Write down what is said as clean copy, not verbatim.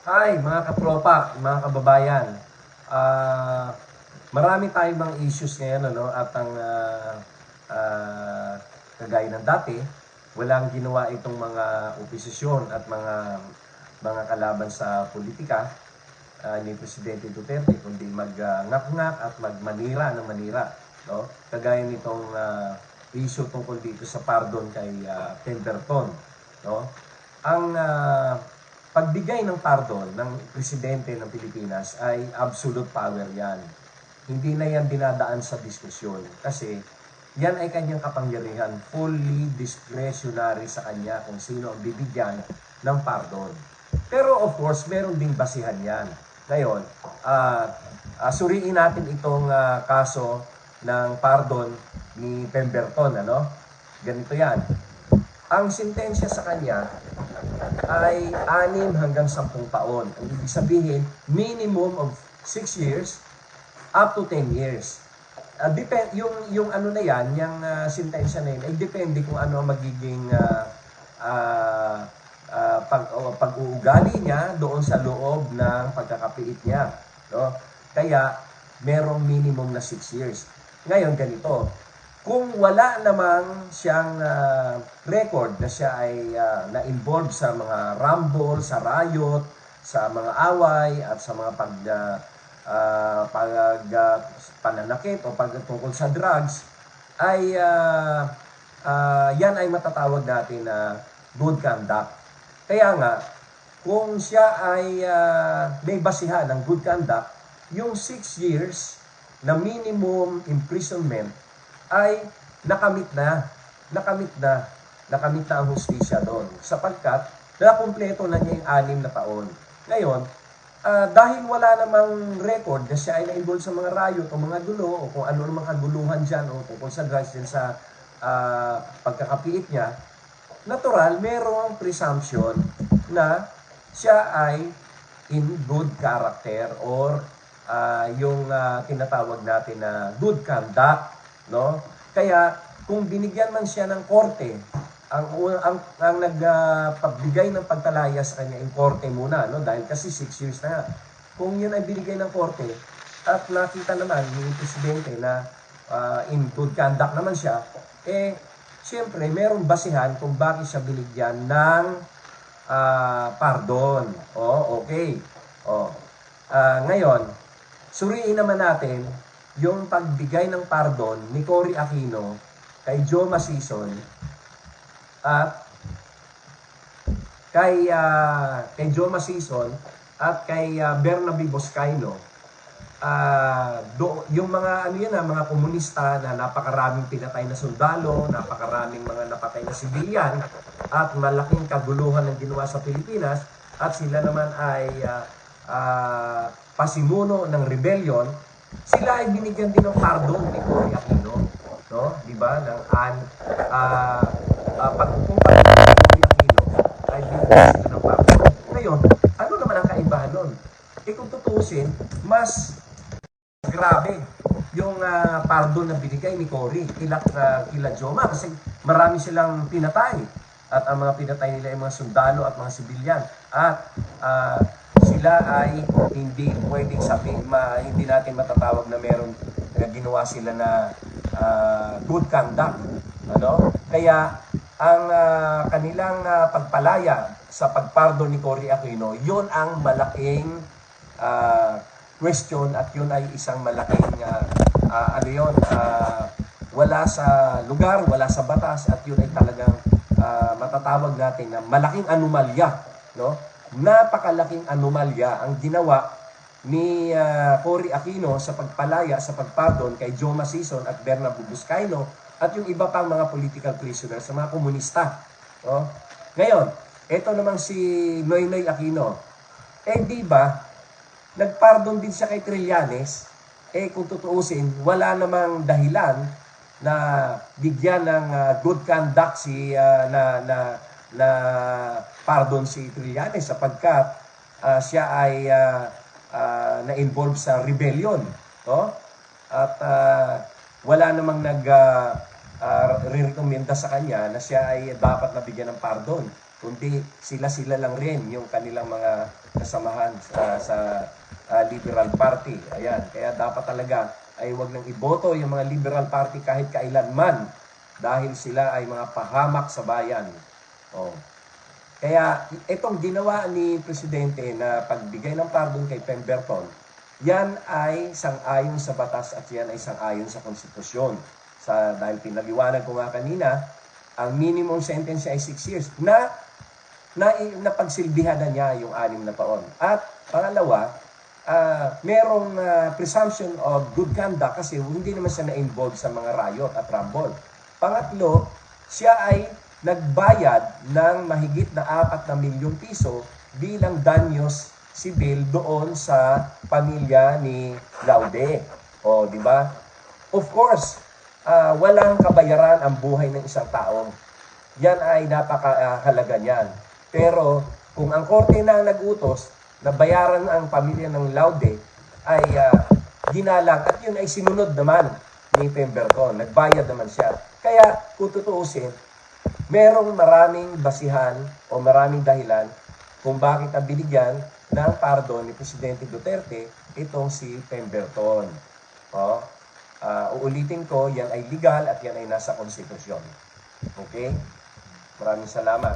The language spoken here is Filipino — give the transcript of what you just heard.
Hi, mga katropa, mga kababayan. Ah, Marami tayong mga issues ngayon, ano, at ang ah, kagaya ng dati, walang ginawa itong mga oposisyon at mga kalaban sa politika ni Presidente Duterte, kundi mag-ngak-ngak at magmanira ng manira, no? Kagaya nitong issue tungkol dito sa pardon kay Pemberton, no? Ang pagbigay ng pardon ng presidente ng Pilipinas ay absolute power yan. Hindi na yan dinadaan sa diskusyon kasi yan ay kanyang kapangyarihan, fully discretionary sa kanya kung sino ang bibigyan ng pardon. Pero of course, meron ding basihan yan. Ngayon, suriin natin itong kaso ng pardon ni Pemberton, ano? Ganito yan. Ang sentensya sa kanya ay 6 hanggang 10 taon. Ang ibig sabihin, minimum of 6 years up to 10 years. Yung ano na yan, yung sentensya na yun, ay depende kung ano ang magiging pag-uugali niya doon sa loob ng pagkakapiit niya. No? Kaya, merong minimum na 6 years. Ngayon, ganito, kung wala namang siyang record na siya ay na-involve sa mga rumble, sa riot, sa mga away at sa mga pananakit o pagtungkol sa drugs, ay yan ay matatawag natin na good conduct. Kaya nga, kung siya ay may basihan ng good conduct, yung 6 years na minimum imprisonment ay nakamit na. Nakamit na ang hustisya doon. Sapagkat, nakumpleto na niya yung 6 na taon. Ngayon, dahil wala namang record na siya ay na-involve sa mga riot o mga gulo o kung ano namang kaguluhan dyan o tungkol sa drugs din sa pagkakapiit niya, natural, merong presumption na siya ay in good character or yung tinatawag natin na good conduct, no? Kaya kung binigyan man siya ng korte, ang nagpagbigay ng pagtalaya sa kanya yung korte muna, no? Dahil kasi 6 years na nga. Kung yun ay binigay ng korte at nakita naman ni presidente na in good conduct naman siya, siyempre merong basihan kung bakit siya binigyan ng pardon. Okay. Ngayon, suriin naman natin yung pagbigay ng pardon ni Cory Aquino kay Joe Masison at kay Joe Masison at kay Bernabe Boscaino. Yung mga mga komunista na napakaraming pinatay na sundalo, napakaraming mga napatay na sibilyan at malaking kaguluhan ng ginawa sa Pilipinas at sila naman ay pasimuno ng rebellion, sila ay binigyan din ng pardon ni Cory Aquino, no? 'Di ba? Kung pagdating si Cory Aquino ay binigyan sila ng pardon. Ngayon, ano naman ang kaibahan nun? Kung tutusin, mas grabe yung pardon na binigay ni Cory kila Joma kasi marami silang pinatay at ang mga pinatay nila ay mga sundalo at mga sibilyan at sila ay hindi pwedeng hindi natin matatawag na meron na ginawa sila na good conduct, ano? Kaya ang kanilang pagpalaya sa pagpardon ni Cory Aquino, yun ang malaking question at yun ay isang malaking wala sa lugar, wala sa batas at yun ay talagang matatawag natin na malaking anomalya, no? Napakalaking anomalya ang ginawa ni Cory Aquino sa pagpalaya, sa pagpardon kay Joe Masison at Bernabe Boscaino at yung iba pang mga political prisoners sa mga komunista, no? Ngayon, ito namang si Noynoy Aquino. Di ba, nagpardon din siya kay Trillanes, kung tutuusin, wala namang dahilan na bigyan ng good conduct na pardon si Trillanes sapagkat siya ay na-involve sa rebellion, no? At wala namang re-recommenda sa kanya na siya ay dapat nabigyan ng pardon. kundi sila-sila lang rin yung kanilang mga kasamahan sa Liberal Party. Ayan, kaya dapat talaga ay wag nang iboto yung mga Liberal Party kahit kailanman dahil sila ay mga pahamak sa bayan. Oh. Kaya itong ginawa ni Presidente na pagbigay ng pardon kay Pemberton, yan ay sang-ayon sa batas at yan ay sang-ayon sa konstitusyon. Dahil pinaliwanag ko nga kanina, ang minimum sentence ay 6 years na pagsilbihan na niya yung 6 na taon. At pangalawa, merong presumption of good conduct kasi hindi naman siya na-involve sa mga riot at rumble. Pangatlo, siya ay nagbayad ng mahigit na 4 na milyong piso bilang danyos sibil doon sa pamilya ni Laude. O, di ba? Of course, walang kabayaran ang buhay ng isang tao. Yan ay napakahalaga niyan. Pero kung ang korte na ang nag-utos na bayaran ang pamilya ng Laude ay ginalang at yun ay sinunod naman ni Pemberton. Nagbayad naman siya. Kaya kung tutuusin, merong maraming basihan o maraming dahilan kung bakit ang binigyan ng pardon ni Presidente Duterte itong si Pemberton. Uulitin ko, yan ay legal at yan ay nasa konstitusyon. Okay? Maraming salamat.